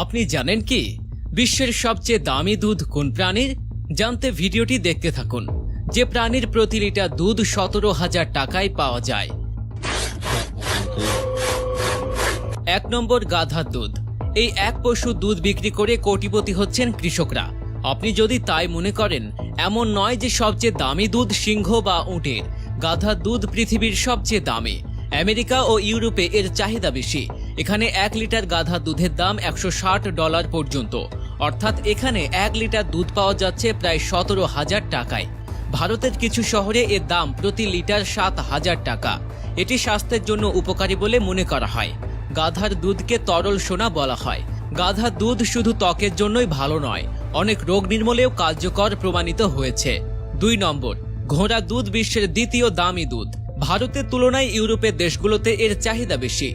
আপনি জানেন কি বিশ্বের সবচেয়ে দামি দুধ কোন প্রাণীর? জানতে ভিডিওটি দেখতে থাকুন। যে প্রাণীর প্রতি লিটার দুধ 17,000 টাকায় পাওয়া যায়। 1 নম্বর, গাধার দুধ। এই এক পশু দুধ বিক্রি করে কোটিপতি হচ্ছেন কৃষকরা। আপনি যদি তাই মনে করেন, এমন নয় যে সবচেয়ে দামি দুধ সিংহ বা উটের। গাধার দুধ পৃথিবীর সবচেয়ে দামি। আমেরিকা ও ইউরোপে এর চাহিদা বেশি। এখানে 1 লিটার গাধার দুধের দাম $160 পর্যন্ত, অর্থাৎ এখানে 1 লিটার দুধ পাওয়া যাচ্ছে প্রায় 17,000 টাকায়। ভারতের কিছু শহরে এর দাম প্রতি লিটার 7,000 টাকা। এটি স্বাস্থ্যের জন্য উপকারী বলে মনে করা হয়। গাধার দুধকে তরল সোনা বলা হয়। গাধার দুধ শুধু ত্বকের জন্যই ভালো নয়, অনেক রোগ নির্মূলেও কার্যকর প্রমাণিত হয়েছে। 2 নম্বর, ঘোড়ার দুধ বিশ্বের দ্বিতীয় দামি দুধ। ভারতের তুলনায় ইউরোপের দেশগুলোতে এর চাহিদা বেশি।